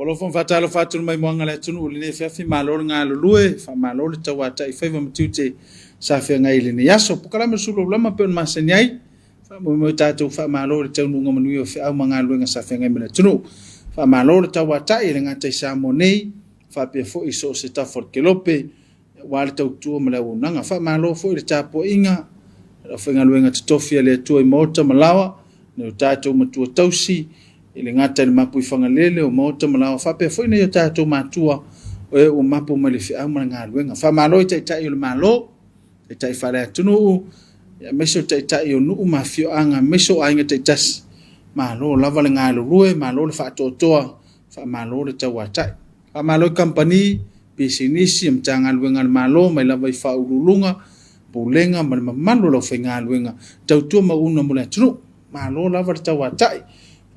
Polo fon fatalo fatulu mai moanga le tunu le Afiafi malolo ngalo lue fa malolo tawata I faiva matute sa fe ngai le ni yaso pokala me Suluaulama pe on masanyai fa mo tatu fa malolo tunu ngamanu yo fa mangalo nga sa fe ngai me tunu fa malolo tawata ile ngata Samoa nei fa pe fo iso se ta for kelope wale tau tu me la unanga fa malolo fo ile Tapuaiga fa ngalo nga tofia le tu I mota malawa ne tatu matu tausi ile ngata le mapu ifangalele o mota malawa fa pe foi ne tato matua o mapu male fi amana ngalwenga fa malo tai le malo tai fala tunu ya meso tai o nu mafio anga meso ainga tai tas malo lava le ngalo rue malo le fa totoa fa malo le tawata fa malo company business mtanga lwenga malo mai lava I fa ululunga pulenga malo lo fa ngalwenga tautu ma una mula tunu malo lava tawata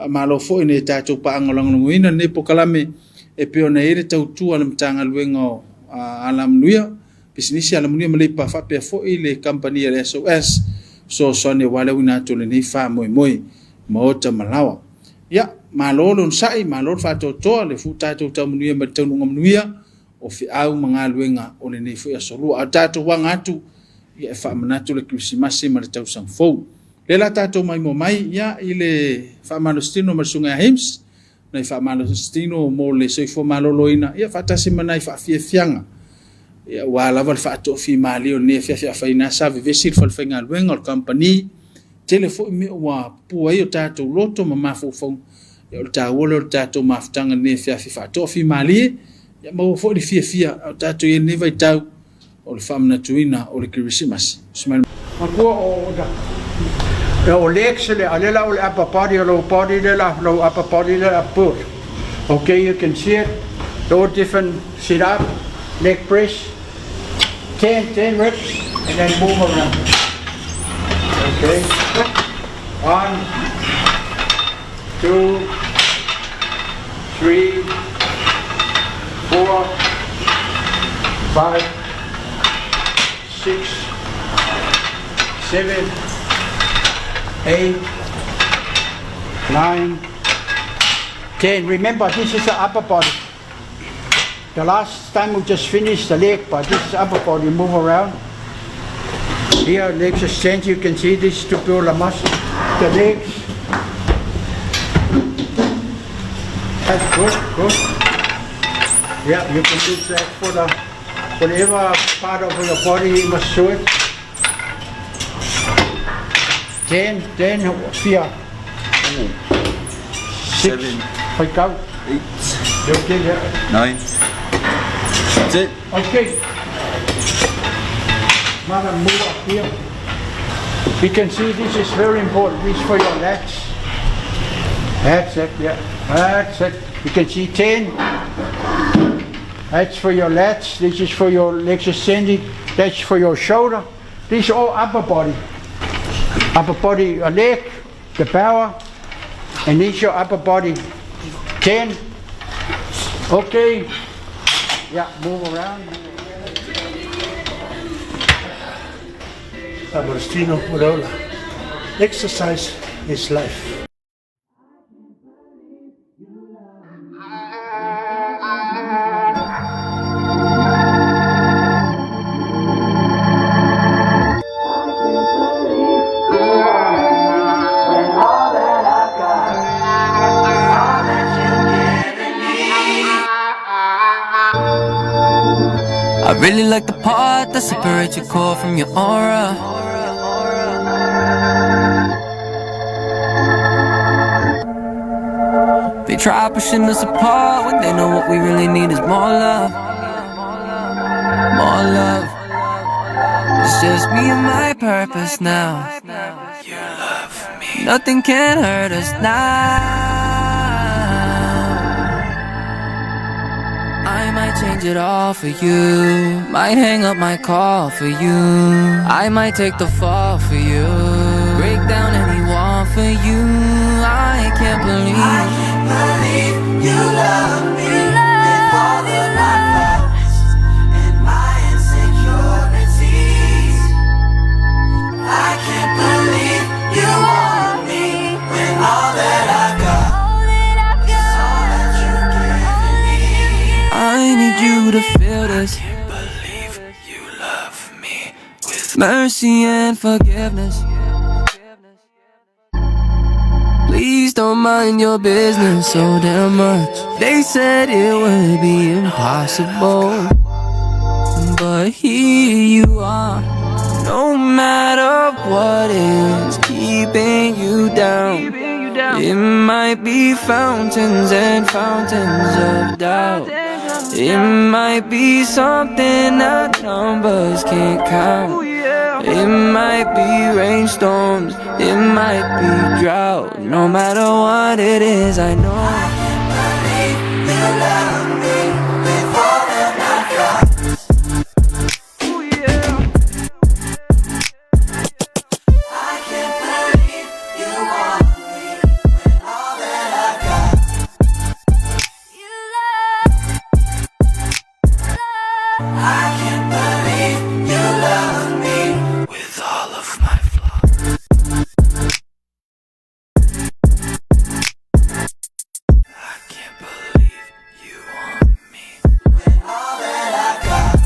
malo fo ine tato pa angolong ina ne pokalame e peona ere tautu ala mtanga luenga alam nuia business ala munia male pa fa pe fo ile company le SOS so ne wale wina to le ni fa moi maota malawa ya malolo sai malolo fa to le fu tato tamunia matanu ngomnuia o fi au manga luenga o le ni fu ya solu tato wangatu ya fa manatu le Kerisiano male tau sang fo Lela tato mai mo mai ya ile fa malostino masunga hims na fa malostino mo le so fo maloloina ya fatasi manai fa fianga ya wala val fa to fi malio ne fa fa ina sa vesil fa fenga lwenga company telefo mi wa pu ayo tato loto mama fo ya ta wolo tato maftanga ne fa to fi mali ya mo fo di fia tato ye ne vai tau o le famna tuina o le Kerisiano smel ko o da o lexele alela o upper body low body low upper body upper. Okay, you can see it. All different sit up, leg press, 10 reps, and then move around. Okay, 1, 2, 3, 4, 5, 6, 7, 8, 9, 10. Remember, this is the upper body. The last time we just finished the leg, but this is upper body. Move around. Here, legs extend. You can see this to build a muscle. The legs. That's good. Yeah, you can do that for the whatever part of your body you must do it. 10, 4, 6, 8, 9. That's it. Okay. Madam, move up here. You can see this is very important. This is for your legs. That's it, yeah. That's it. You can see 10. That's for your lats. This is for your legs ascending. That's for your shoulder. This is all upper body. Upper body, a leg, the power, and this your upper body. 10. Okay. Yeah, move around. Agostino Urola. Exercise is life. I really like the part that separates your core from your aura. They try pushing us apart when they know what we really need is more love. More love. It's just me and my purpose now. You love me. Nothing can hurt us now. I might change it all for you. Might hang up my call for you. I might take the fall for you. Break down any wall for you. I can't believe you love me. With all of my faults and my insecurities. I can't believe you want me when all that I've got is all that you've given. mercy and forgiveness. Please don't mind your business so damn much. They said it would be impossible, but here you are. No matter what is keeping you down, it might be fountains and fountains of doubt. It might be something that numbers can't count. It might be rainstorms, it might be drought. No matter what it is, I know I can't believe you love me with all that I got. Ooh, yeah. I can't believe you want me with all that I got. You love. I can't believe you love me with all of my flaws. I can't believe you want me with all that I got.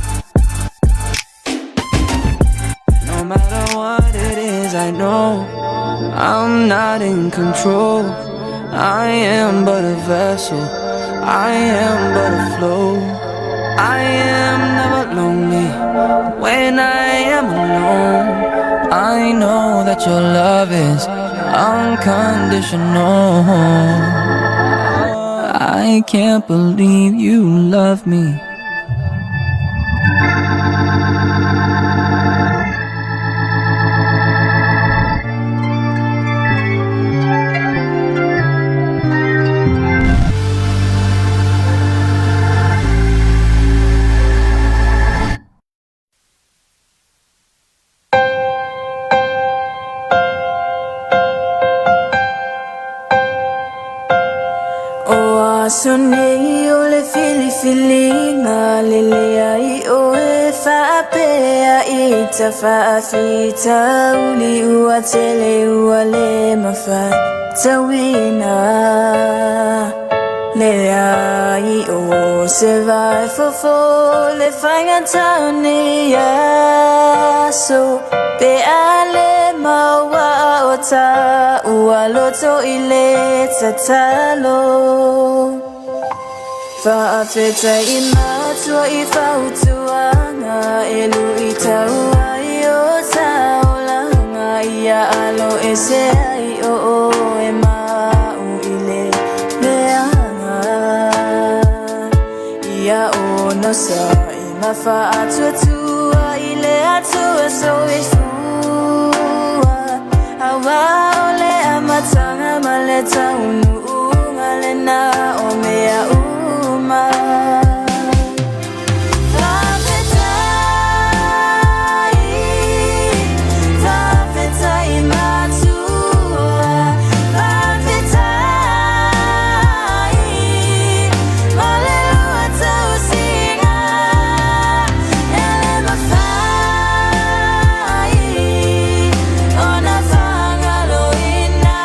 No matter what it is, I know I'm not in control. I am but a vessel, I am but a flow. I am never lonely when I am alone. I know that your love is unconditional. I can't believe you love me. Sonei o le fili lele ai o e whaapea I ta whaafita uli ua tele ua le mawhai tawina le ai o se vai fofo le whainga taone so pe ale maua o ta ua loto I le tatalo Whaafeta I matua I whautuanga Elu I taua I o taolanga Ia alo e se ai o e mau I le leanga Ia o nosa I mawha atuatua I le atua so e fua Awa o le amatanga ma le taunu unga le na o mea Ina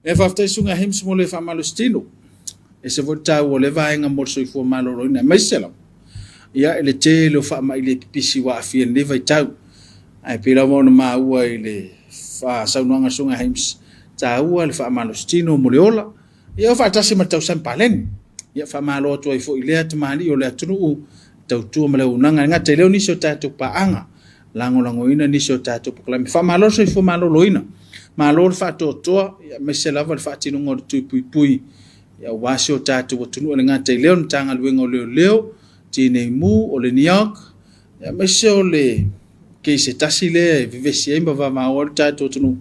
E whaftesunga hims mo le whamalustino. E se votau o le vaenga mo soifua maloro ina maisela. Ia ele te lo whama ile pipisi wa afia neva i tau. Ai pira mo na maua ile saunuanga sunga hims. Taua le whamalustino mo le ola. Ia whaatasi matau sampaleni. Ia whamalo atua i fo ilea tamali o le atunu u. Tautua ma le unanga. Nga te leo nisi o tātou paanga. Lango ina nisi o tātou pakalami. Whamalo soifua maloro ina. Malo le whaatotoa. Ia mese lava le whaatinunga o le tui pui. Ia wasi o tātou o tunu o le ngā te leo. Ntanga luenga o leo. Tine mu o le New York. Ia mese o le kei se tasi le vivesi eimba va maua le tātou tunu.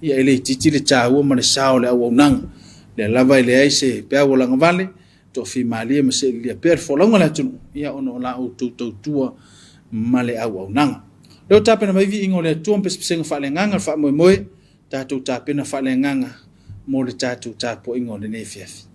Ia ele titi le tāua ma le sao le au nanga. Le lava ele ai se pea o langa vale. To fi malia ma se lia pea folonga le tunu. Ia ono la o tautua ma le au nanga. Leo tāpena maivi ingo le tuam pesepesenga whale nganga wha moe moe. Tātou tāpena whale nganga mo le tātou tāpo ingo le EFKS.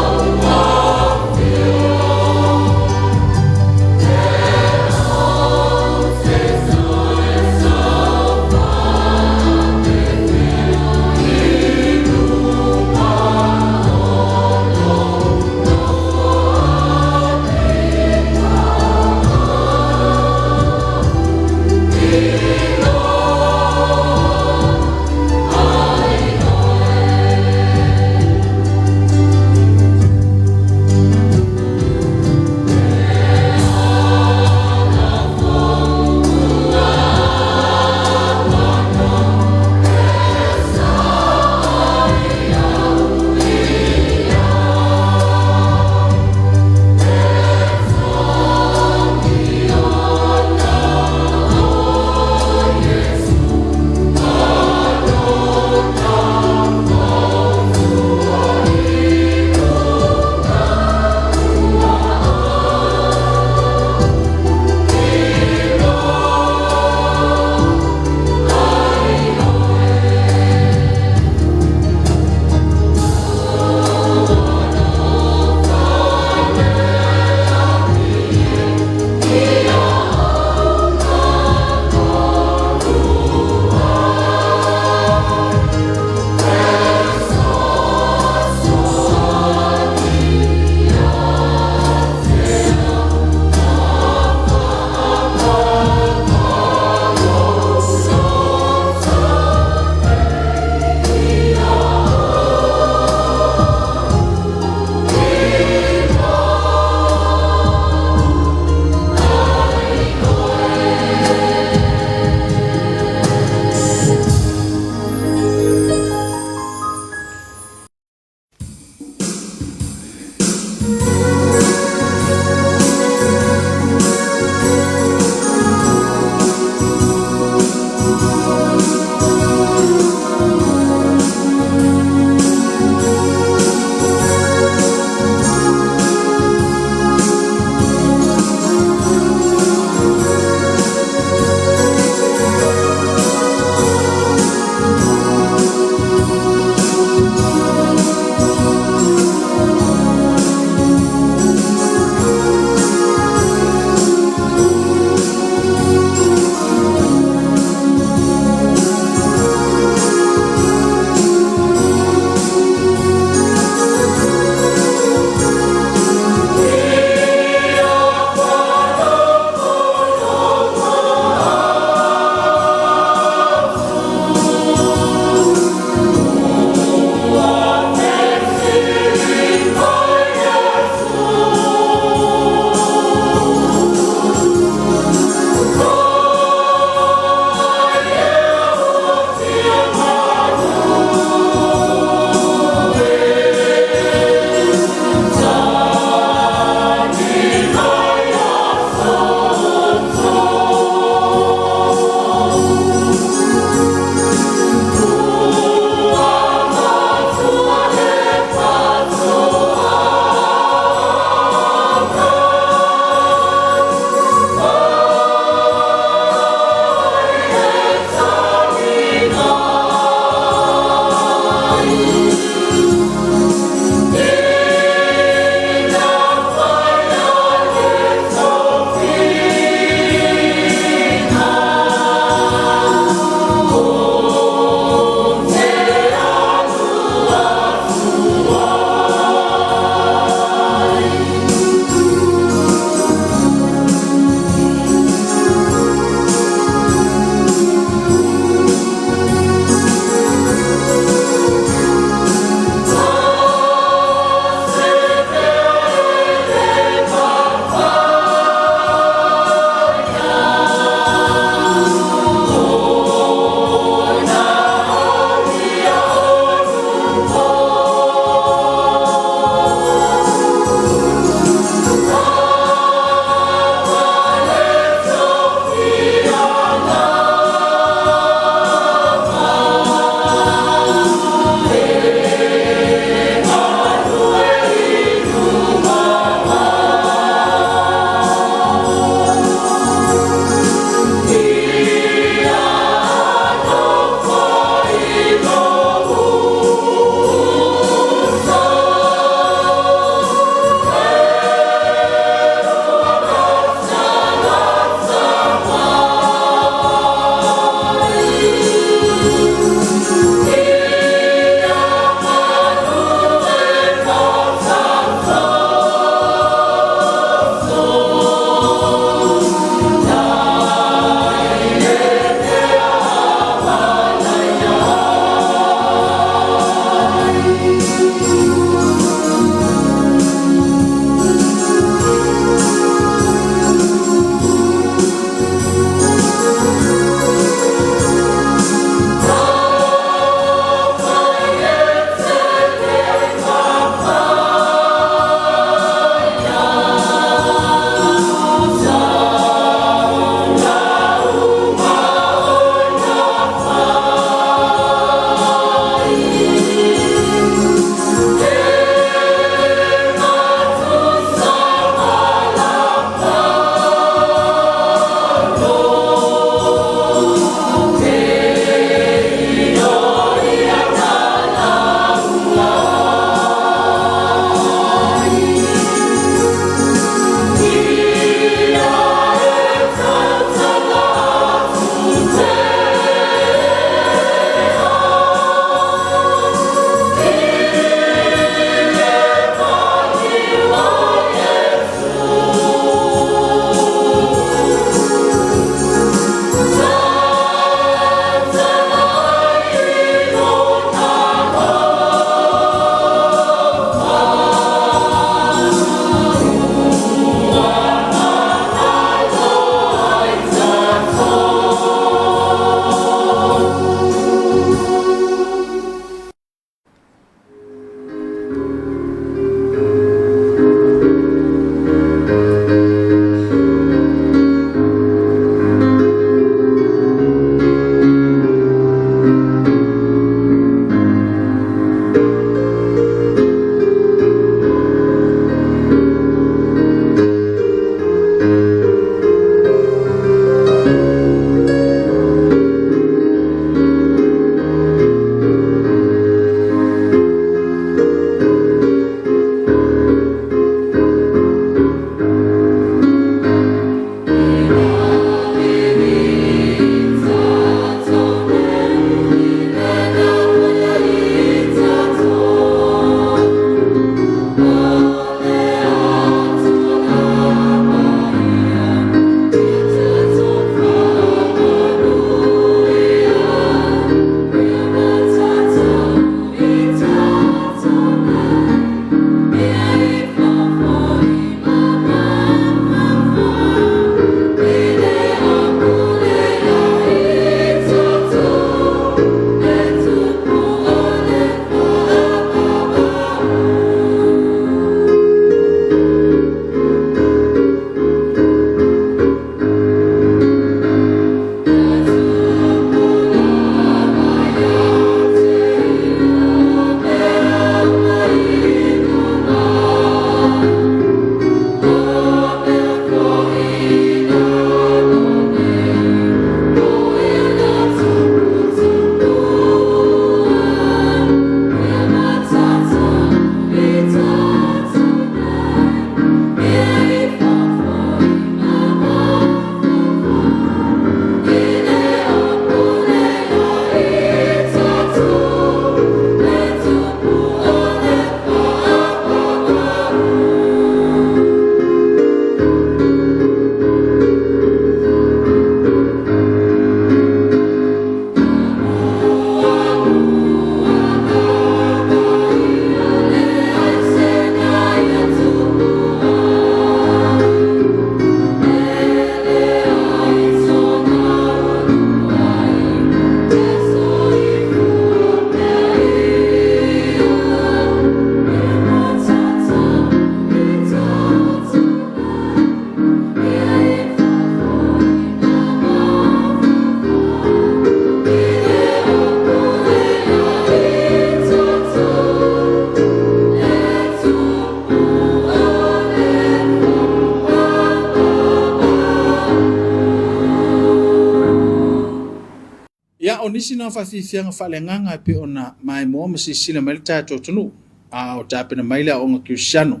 o nisi na whawhiwhianga whalenganga pe o na mai moa masisila mai le tātou tunu. O tāpena mai le aonga Kerisiano.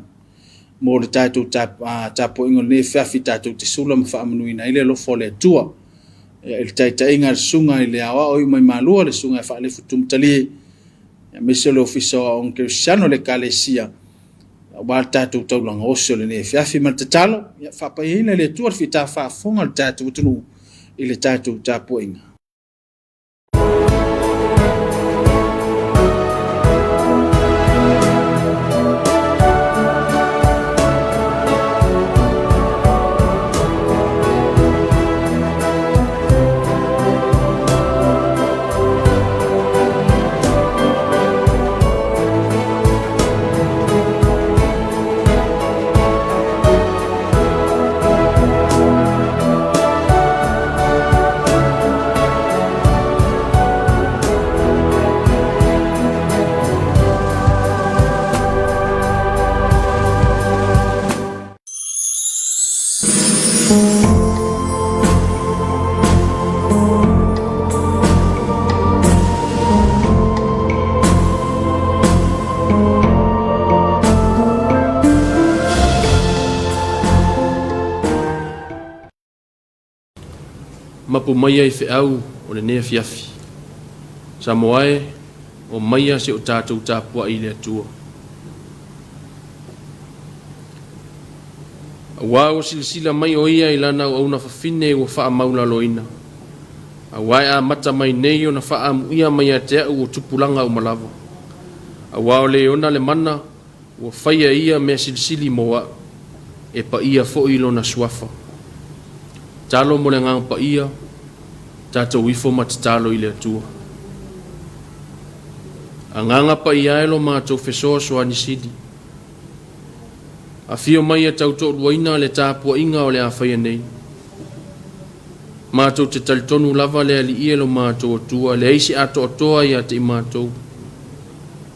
Mo le tātou tāpo ingo le Afiafi tātou te sula ma whaamunuina i le lofo le tua. Il taitainga le sunga i le Aoaoga mai malua le sunga e whaalefu tumtali. Mese le Ofisa o Kerisiano le Kalesia. Wa tātou taulanga osio le ne Afiafi ma tatalo. Whapaina le tua whita whaafonga le tātou tunu i le tātou tāpo inga. Mapu maia I whiau o le ne Afiafi. Samoa o maia se o tātou Tapuaiga I le atua. Awa o silasila mai o ia I lana o una whawhine o wha maula loina. Awa a mata mai nei o na wha amuia mai a te au o tupulanga o malava. Awa o le ona le mana o whaia ia mea silisili moa e pa ia fo ilo na suafa. Talo mo le ngang pa ia, tātou ifo matatalo I le atua. Anganga pa ia elo mātou whesoa soa nisidi. A fio mai a tauto ruaina le Tapuaiga o le awhaia nei. Mātou te talitonu lava le ali ielo mātou atua, le eisi ato atoa ia te I mātou.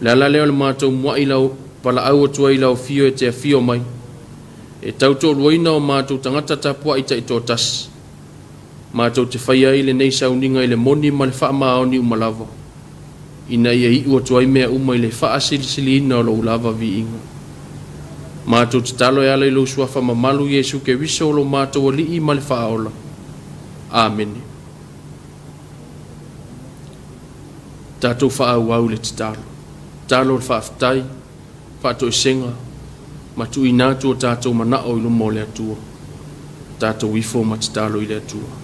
Le ala leo le mātou mua I lau, pala au atua I lau fio e te a fio mai. E tauto ruaina o mātou tangata Tapuaiga I tō tasi. Mātou te whaia I le nei sauninga I le moni ma le wha maoni umalava. Ina ia I ua tuai mea uma I le wha sili ina o lo ulava vi inga. Mātou te talo e ala I lo suafa mamalu Yesu ke wiso lo mātou ali I ma le wha aola. Amen. Tātou wha au le te talo. Talo le wha aftai, wha to senga, matu I nātu o tātou manao I lo mo le atua. Tātou ifo ma te talo I le atua.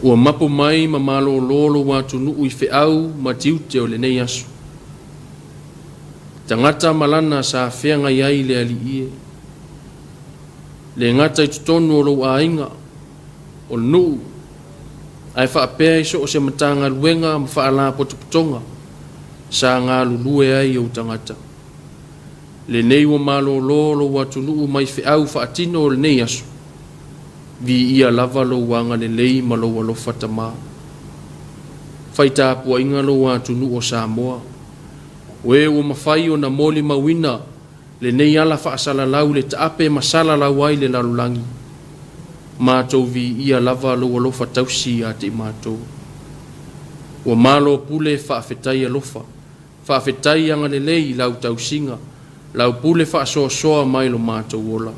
Ua mapo mai ma malo lolo watu nuu I whiau ma tiute o le nei asu. Tangata malana sa whenga iai le ali ie. Le ngata I tutonu o lo ainga o nuu. Ai whaapea iso o se matanga luenga ma whaala potopotonga. Sa ngā lulue ai o tangata. Le nei wa malo lolo watu nuu mai whiau whaatino o le nei asu. Vi ia lava lo wanga le lei ma lo walo fatama. Whai Tapuaiga lo atunu o Samoa. We o mawhai o na moli mawina le nei ala whaasala lau le taape masala lau ai le lalulangi. Mātou vi ia lava lo walo fatausi a te mātou. O malo pule whaafetai alofa. Whaafetai anga le lei lau tausinga. Lau pule whaasoa mai lo mātou ola.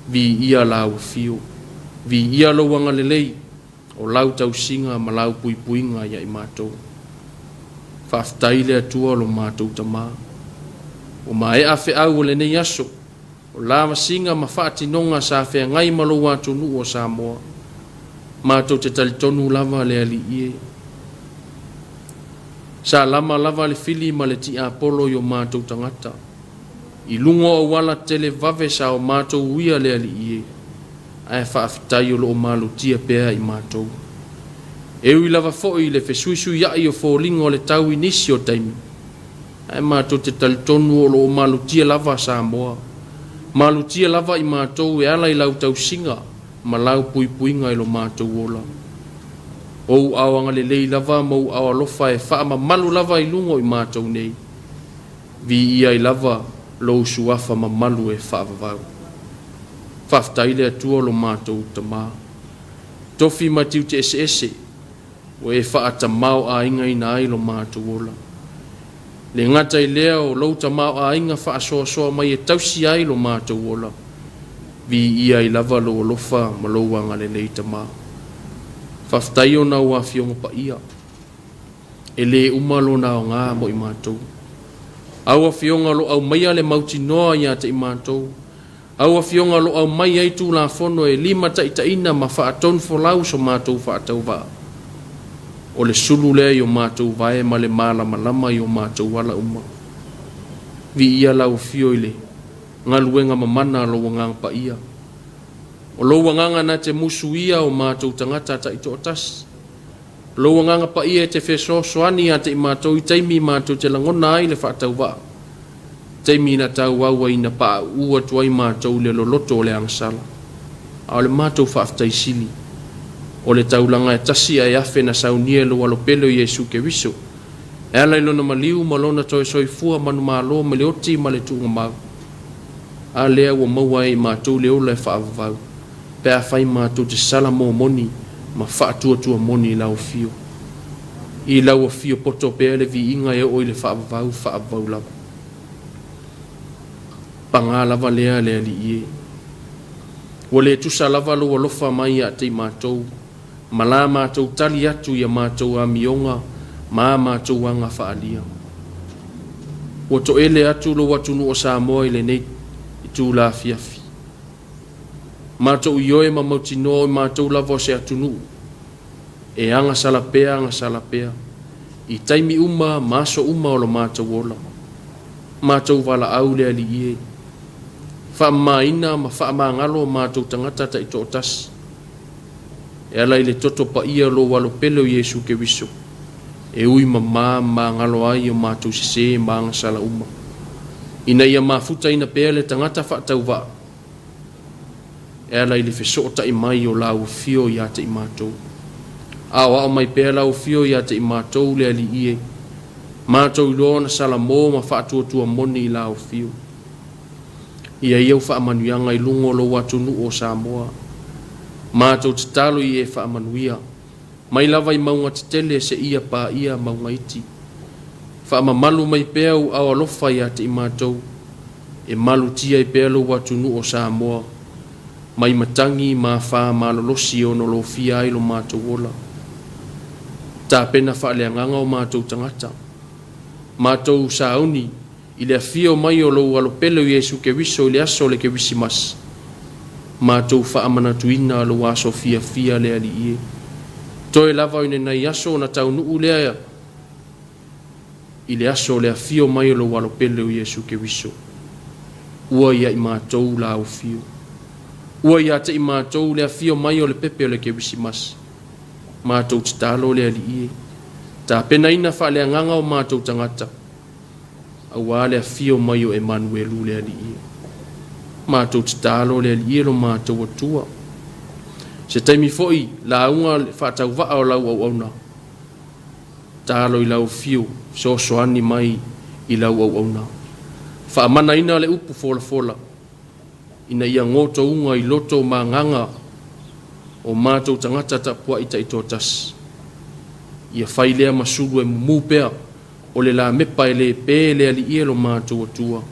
Vi ia lau fio. Vi ia lo wanga lelei o lau tausinga ma lau puipuinga ia I mātou. Whaaftai le atua lo mātou tama. O ma e awhi au o le nei aso. O lava singa ma whaatinonga sa whea ngai malo watu nu o Samoa. Mātou te talitonu lava le ali ie. Sa lama lava le fili ma le ti apolo yo mātou tangata. I lungo o wala tele vave sa o mātou uia le ali ie. Ai whaafitai o lo o malu tia pēa I mātou. Eu I lava fo'i le whesuisu iai o fōlingo le tau I nisi o taimi. Ai mātou te talitonu o lo o malu tia lava Samoa. Malu tia lava I mātou e ala I lau tau singa, ma lau puipuinga I lo mātou ola. Ou awanga le lei lava mau awa lofa e whaama malu lava I lungo I mātou nei. Vi ia I lava lo suafa ma malu e whaavavau. Whaftaile atua lo mātou tama. tofi matiu te ese o e whaatamau a inga ina ai lo mātou ola. Le ngata I lea o lau tamau a inga whaasoa mai e tausi ai lo mātou ola. Vi ia I lava lo lofa ma lo wanga le lei tamau. Whaftai o na ua fionga pa ia. E le umalo na o ngā mo I mātou. Aua fionga lo au maia le mauti noa ia te I mātou. Aua fionga lo au mai ai tū la fono e lima ta ina ma whaaton folau so mātou whaatau waa. O le sulu lea I o mātou vae ma le malama lama I o mātou wala uma. Vi ia lau fio I le ngaluenga mamana lo wangang pa ia. O lo wanganga na te musu ia o mātou tangata ta ito otas. Lo wanganga pa ia te wheso soani a te I mātou I taimi mātou te langona ai le whaatau waa. Taimi na tau wawa ina pa ua tuai mātou le loloto le angsala. A le mātou whaaftai sili. O le taulanga e tasi ai afe na saunia lo walopelo Yesu ke wiso. E ala ilona maliu malona toi soifua manu malo ma le oti ma le tunga mau. A lea ua maua e mātou le ola e whaavavau. Pe a whai mātou te sala mō moni ma whaatua tua moni lau fio. I lau a fio poto pe le vi inga e oi le whaavavau lava. Panga lava lea lea li ie. Wa le tusa lava lo walofa mai a te mātou. Mala mātou tali atu ia mātou a mionga, ma mātou anga whaalia. Wa to ele atu lo watunu o Samoa I le nei I tū la Afiafi. Mātou ioe ma mautino I mātou lava se atunu. E anga salapea. I taimi uma, maso uma o lo mātou ola. Mātou wala au lea li ie. Whaamaina ma whaamangalo mātou tangata ta ito otas. E ala I le toto pa ia lo walo pelo Yesu ke wiso. E ui ma ngalo ai o mātou sise maanga sala uma. Ina ia mafuta ina pea le tangata whaatau wa. E ala I le whesota I mai o lau fio ia te I mātou. Awa o mai pea lau fio ia te I mātou le ali ie. Mātou ilona sala mō ma whaatua moni I lau fio. Ia iau whaamanuianga I lungo lo watunu o Samoa. Mātou te talo I e whaamanuia. Mai lava I maunga te tele se ia pa ia maunga iti. Whaamamalu mai pea u awa lofa ia te I mātou. E malu tia I pea lo watunu o Samoa. Mai matangi ma wha malolosi o no lo fia I lo mātou ola. Tā pena whaaleanganga o mātou tangata. Mātou sauni I le afio mai o lo walopelo Yesu ke wiso I le aso le ke wisimas. Mātou whaamanatuina lo aso fia le ali ie. Toe lava ine nei aso na tau nuu lea I le aso le afio mai o lo walopelo Yesu ke wiso. Ua ia I mātou la au fio. Ua ia te I mātou le afio mai o le pepe o le ke wisimas. Mātou te talo le ali ie. Tā pena ina whaaleanganga o mātou tangata. Awa le afio mai o Emmanuelu le ali ie. Mātou te talo le ali ie lo mātou atua. Se taimi foi la unga whaatau waa o lau au auna. Talo I lau fio, so soani mai I lau au auna. Whaamana ina le upu fola. Ina ia ngoto unga I loto ma nganga o mātou tangata Tapuaiga I totas. Ia whailea masulu e mumupea o le la mepa le pele ali ie lo mātou atua.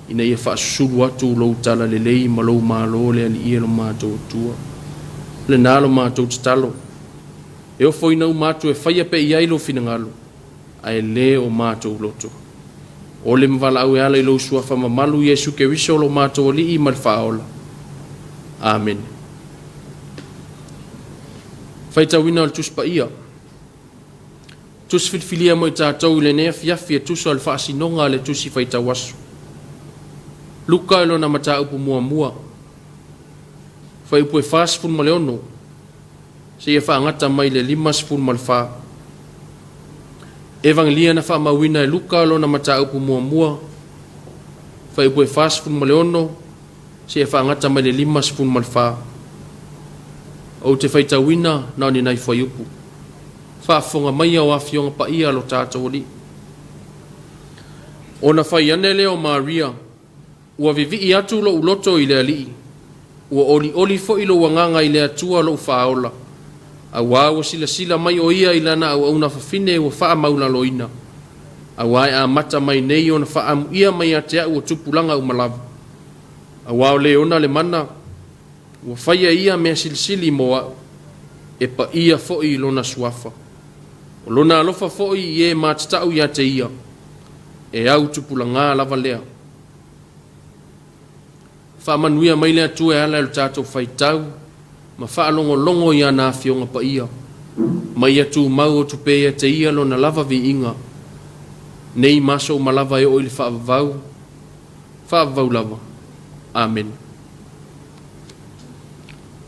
Ina ia whaasulu atu lo tala le lei ma lo malo le ali ie lo mātou atua. Le nalo mātou te talo. E o foi nau mātou e whaia pe iai lo finangalo. A e le o mātou loto. O le mwala au e ala I lo sua whamamalu Yesu ke wiso lo mātou ali I mal whaola. Amen. Whaita wina al tuspa ia. Tus filfilia mo I tātou le nea fiafi e tuso al whaasinonga le tusi whaita wasu. Luka ilo na mata upu mua. Whai upu e whaasfun ma le ono. Se ia whaangata mai le 5 ma le wha. Evangelia na whaamawina e luka ilo na mata upu mua. Whai upu e whaasfun ma le ono. Se ia whaangata mai le 5 ma le wha. O te whaita wina na ni nai whai upu. Whaafonga mai au awhionga pa ia lo tātou li. O na whai ane leo Maria, ua vivi I atu lo uloto I le alii. ua oli fo ilo wanganga i le atua lo whaola. A wāua sila mai o ia i lana au na whawhine ua wha maulaloina. A wai a mata mai nei o na wha amu ia mai a te au tupulanga o malavu. A wāo le ona le mana, ua whaia ia mea silisili moa e pa ia fo i lona suafa. O lona alofa fo i e mātatau ia te ia, e au tupulanga lava lea. Whamanuia mai lea tue ala lo tātou whaitau, ma whaalongo ia nā whionga pa ia. Mai atu mau o tupe ia te ia lo na lava vi inga. Nei maso o malava e o ili whaavau lava. Amen.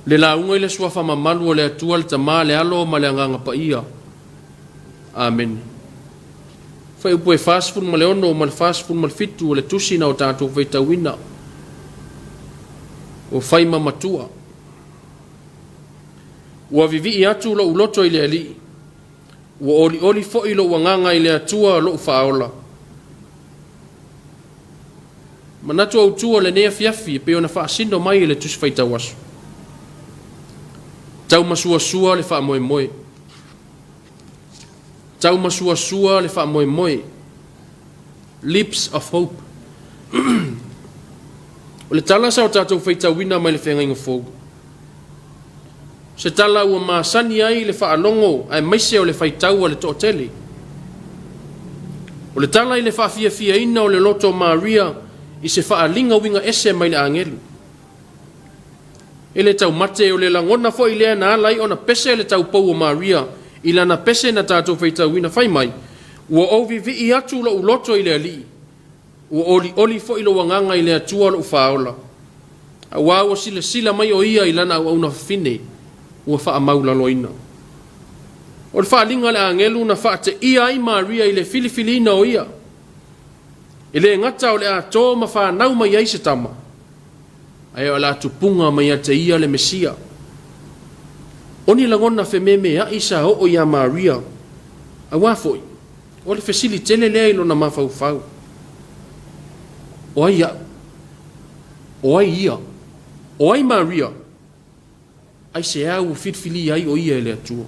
Le launga ile suafa mamalu o le atua le tamā le alo ma le anganga pa ia. Amen. Whai upo e whaasfun ma le ono ma le whaasfun ma le fitu o le tusi na o tātou whaitauina. O whai mamatua. Ua vivi i atu lo uloto i le ali. Ua oli fo i lo wanganga i le atua lo whaola. Manatu au tua le nea fiafi pe ona whaasindo mai i le tusi whaitawasu. Tau masua le wha moe. Tau masua le wha moe. Lips of hope. O le tala sa o tātou whaitawina mai le whenga inga fōgu. Se tala ua maasani ai le whaalongo ai maise o le whaitau a le tootele. O le tala i le whaafia ina o le loto Maria i se whaalinga winga ese mai le angelu. E le tau mate o le langona fo i lea na alai o na pese le tau pou o Maria i lana pese na tātou whaitawina whai mai. Ua ovi vi i atu lo uloto i le ali. Ua oli fo i lo wanganga i le atua lo whaola. A wāua sila mai o ia i lana au na whine. Ua wha maula loina. O le whaalinga le angelu na wha te ia i Maria i le filifilina o ia. I le ngata o le a tō ma whanau mai ai se tama. Ai o la tupunga mai a te ia le Mesia. Oni langona whememe a isa o ia Maria. A wafoi. O le fesili tele lea ilo na mawhau. O ai ia. O ai ia. O ai Maria. Ai se au fitfili ai o ia le atua.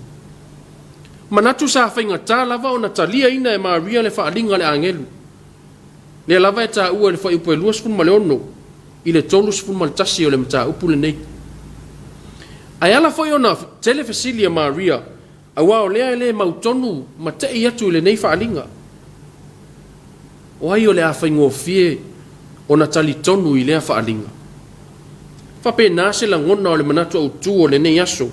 Manatu sa whainga tā lava o na talia ina e Maria le whaalinga le angelu. Le lava e tā ua le whai upo e luas fun ma le ono. I le tolus fun ma le tasi o le mata upu le nei. Ai ala whai ona tele fesilia Maria. A wao lea e le mautonu ma te i atu le nei whaalinga. O ai o le a whaingo fie o na tali tonu i lea whaalinga. Whape nase la ngona o le manatu au tu o le nei aso.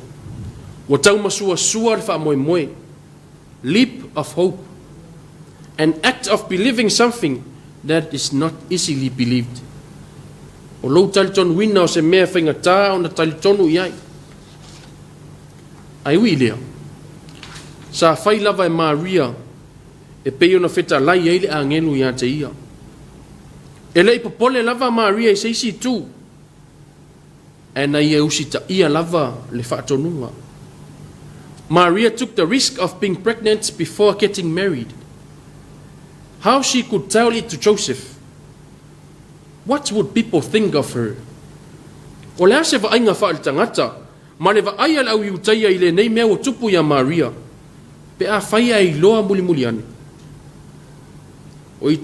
Wa tau masua le wha moe. Leap of hope. An act of believing something that is not easily believed. O lou talitonu wina o se mea whainga tā o na talitonu i ai. Ai ui lea. Sa whai lava e Maria e peo na wheta lai eile a ngelu i a te ia. E lei popole lava Maria i seisi tu. E na ia usita ia lava le whaatonunga. Maria took the risk of being pregnant before getting married. How she could tell it to Joseph? What would people think of her? O lea se vainga whaalitangata, ma le vaia le au iutaia i le nei mea o tupu ia Maria, pe a whaia i loa muli ane. O i